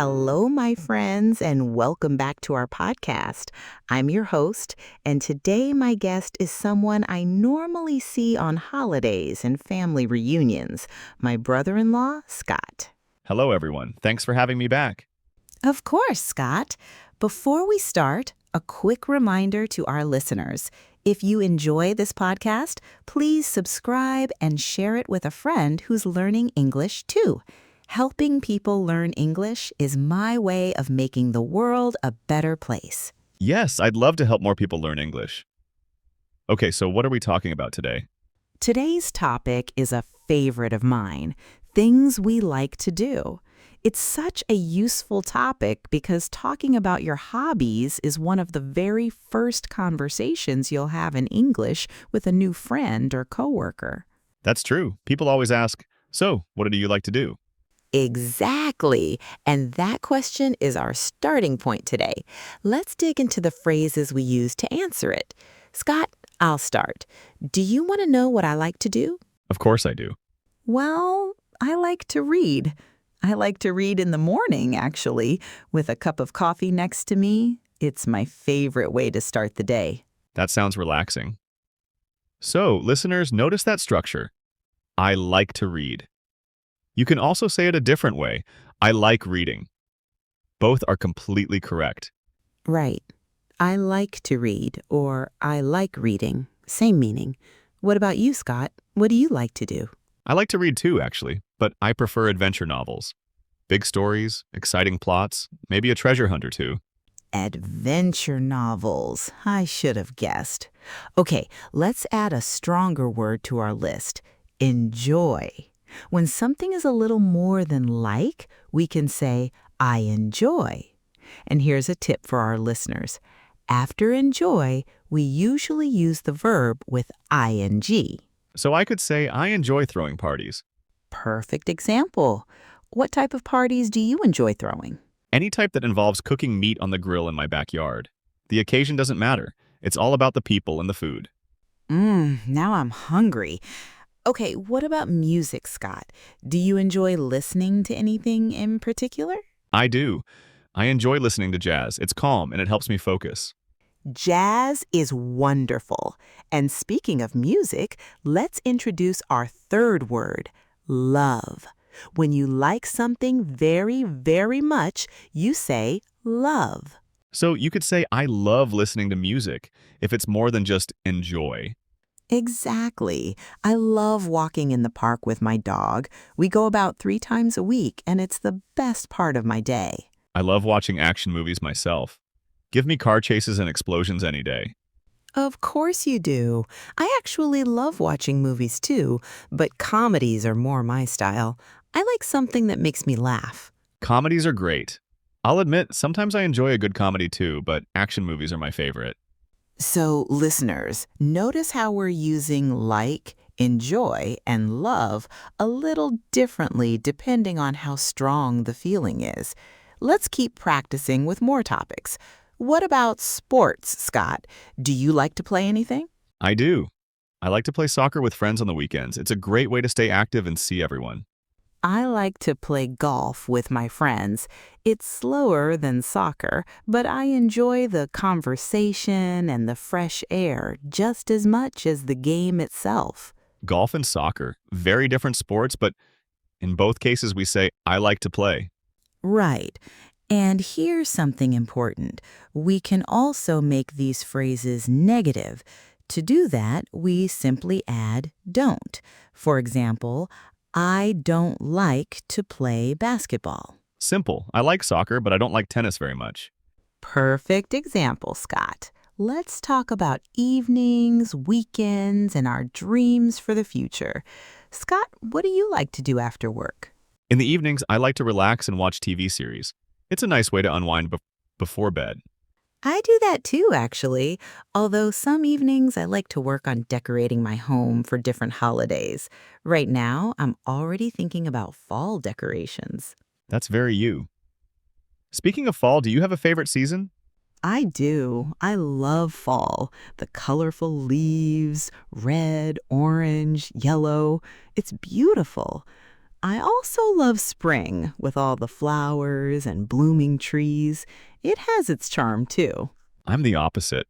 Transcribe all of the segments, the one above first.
Hello, my friends, and welcome back to our podcast. I'm your host, and today my guest is someone I normally see on holidays and family reunions, my brother-in-law, Scott. Hello, everyone. Thanks for having me back. Of course, Scott. Before we start, a quick reminder to our listeners. If you enjoy this podcast, please subscribe and share it with a friend who's learning English too. Helping people learn English is my way of making the world a better place. Yes, I'd love to help more people learn English. Okay, so what are we talking about today? Today's topic is a favorite of mine, things we like to do. It's such a useful topic because talking about your hobbies is one of the very first conversations you'll have in English with a new friend or coworker. That's true. People always ask, so, what do you like to do? Exactly. And that question is our starting point today. Let's dig into the phrases we use to answer it. Scott, I'll start. Do you want to know what I like to do? Of course I do. Well, I like to read. I like to read in the morning, actually, with a cup of coffee next to me. It's my favorite way to start the day. That sounds relaxing. So, listeners, notice that structure. I like to read. You can also say it a different way. I like reading. Both are completely correct. Right. I like to read or I like reading. Same meaning. What about you, Scott? What do you like to do? I like to read too, actually, but I prefer adventure novels. Big stories, exciting plots, maybe a treasure hunt or two. Adventure novels. I should have guessed. Okay, let's add a stronger word to our list. Enjoy. When something is a little more than like, we can say, I enjoy. And here's a tip for our listeners. After enjoy, we usually use the verb with ing. So I could say I enjoy throwing parties. Perfect example. What type of parties do you enjoy throwing? Any type that involves cooking meat on the grill in my backyard. The occasion doesn't matter. It's all about the people and the food. Now I'm hungry. Okay, what about music, Scott? Do you enjoy listening to anything in particular? I do. I enjoy listening to jazz. It's calm and it helps me focus. Jazz is wonderful. And speaking of music, let's introduce our third word, love. When you like something very, very much, you say love. So you could say I love listening to music if it's more than just enjoy. Exactly. I love walking in the park with my dog. We go about 3 times a week, and it's the best part of my day. I love watching action movies myself. Give me car chases and explosions any day. Of course you do. I actually love watching movies too, but comedies are more my style. I like something that makes me laugh. Comedies are great. I'll admit, sometimes I enjoy a good comedy too, but action movies are my favorite. So, listeners, notice how we're using like, enjoy, and love a little differently depending on how strong the feeling is. Let's keep practicing with more topics. What about sports, Scott? Do you like to play anything? I do. I like to play soccer with friends on the weekends. It's a great way to stay active and see everyone. I like to play golf with my friends. It's slower than soccer, but I enjoy the conversation and the fresh air just as much as the game itself. Golf and soccer, very different sports, but in both cases we say, I like to play. Right. And here's something important. We can also make these phrases negative. To do that, we simply add don't. For example, I don't like to play basketball. Simple. I like soccer, but I don't like tennis very much. Perfect example, Scott. Let's talk about evenings, weekends, and our dreams for the future. Scott, what do you like to do after work? In the evenings, I like to relax and watch TV series. It's a nice way to unwind before bed. I do that too, actually, although some evenings I like to work on decorating my home for different holidays. Right now, I'm already thinking about fall decorations. That's very you. Speaking of fall, do you have a favorite season? I do. I love fall. The colorful leaves, red, orange, yellow. It's beautiful. I also love spring with all the flowers and blooming trees. It has its charm too. I'm the opposite.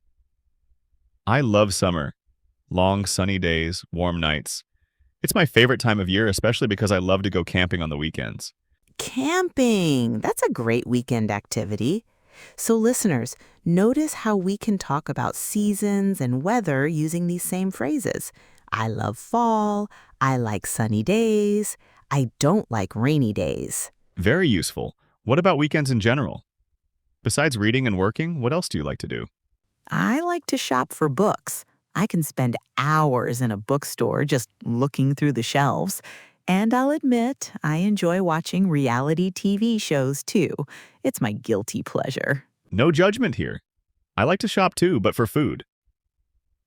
I love summer. Long, sunny days, warm nights. It's my favorite time of year, especially because I love to go camping on the weekends. Camping! That's a great weekend activity. So listeners, notice how we can talk about seasons and weather using these same phrases. I love fall. I like sunny days. I don't like rainy days. Very useful. What about weekends in general? Besides reading and working, what else do you like to do? I like to shop for books. I can spend hours in a bookstore just looking through the shelves. And I'll admit, I enjoy watching reality TV shows too. It's my guilty pleasure. No judgment here. I like to shop too, but for food.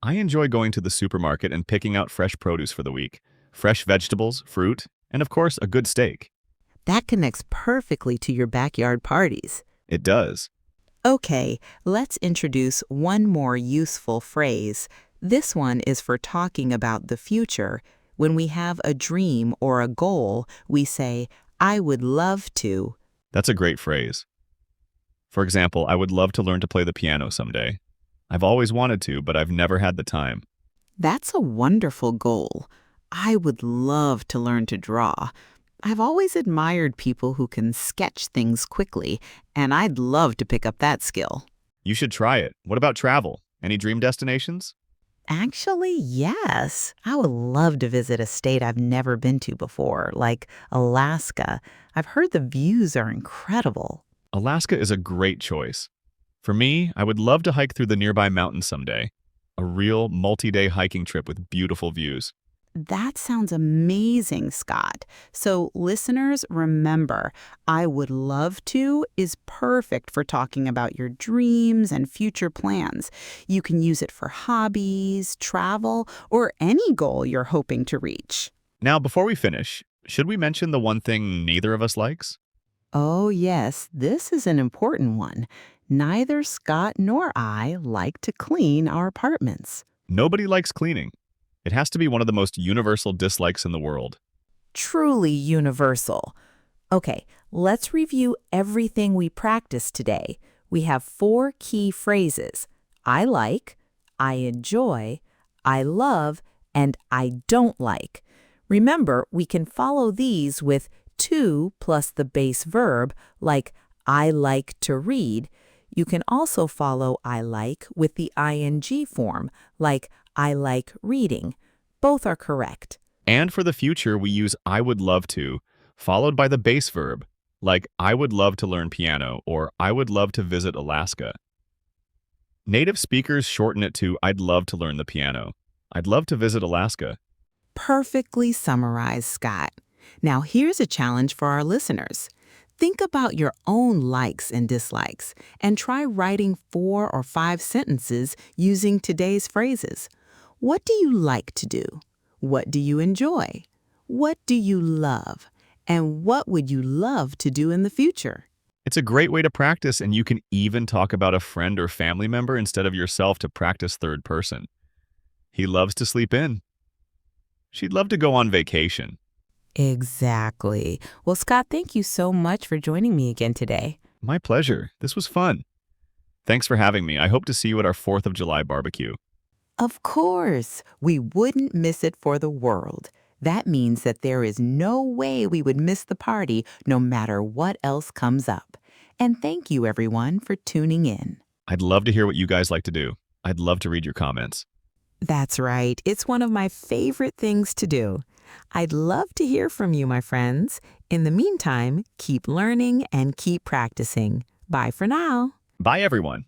I enjoy going to the supermarket and picking out fresh produce for the week. Fresh vegetables, fruit, and of course, a good steak. That connects perfectly to your backyard parties. It does. Okay, let's introduce one more useful phrase. This one is for talking about the future. When we have a dream or a goal, we say, I would love to. That's a great phrase. For example, I would love to learn to play the piano someday. I've always wanted to, but I've never had the time. That's a wonderful goal. I would love to learn to draw. I've always admired people who can sketch things quickly, and I'd love to pick up that skill. You should try it. What about travel? Any dream destinations? Actually, yes. I would love to visit a state I've never been to before, like Alaska. I've heard the views are incredible. Alaska is a great choice. For me, I would love to hike through the nearby mountains someday. A real multi-day hiking trip with beautiful views. That sounds amazing, Scott. So listeners, remember, I would love to is perfect for talking about your dreams and future plans. You can use it for hobbies, travel, or any goal you're hoping to reach. Now, before we finish, should we mention the one thing neither of us likes? Oh, yes, this is an important one. Neither Scott nor I like to clean our apartments. Nobody likes cleaning. It has to be one of the most universal dislikes in the world. Truly universal. Okay, let's review everything we practiced today. We have 4 key phrases. I like, I enjoy, I love, and I don't like. Remember, we can follow these with to plus the base verb, like I like to read. You can also follow I like with the ing form, like I like reading. Both are correct. And for the future, we use I would love to, followed by the base verb, like I would love to learn piano or I would love to visit Alaska. Native speakers shorten it to I'd love to learn the piano. I'd love to visit Alaska. Perfectly summarized, Scott. Now here's a challenge for our listeners. Think about your own likes and dislikes and try writing 4 or 5 sentences using today's phrases. What do you like to do? What do you enjoy? What do you love? And what would you love to do in the future? It's a great way to practice, and you can even talk about a friend or family member instead of yourself to practice third person. He loves to sleep in. She'd love to go on vacation. Exactly. Well, Scott, thank you so much for joining me again today. My pleasure. This was fun. Thanks for having me. I hope to see you at our 4th of July barbecue. Of course, we wouldn't miss it for the world. That means that there is no way we would miss the party no matter what else comes up. And thank you, everyone, for tuning in. I'd love to hear what you guys like to do. I'd love to read your comments. That's right. It's one of my favorite things to do. I'd love to hear from you, my friends. In the meantime, keep learning and keep practicing. Bye for now. Bye, everyone.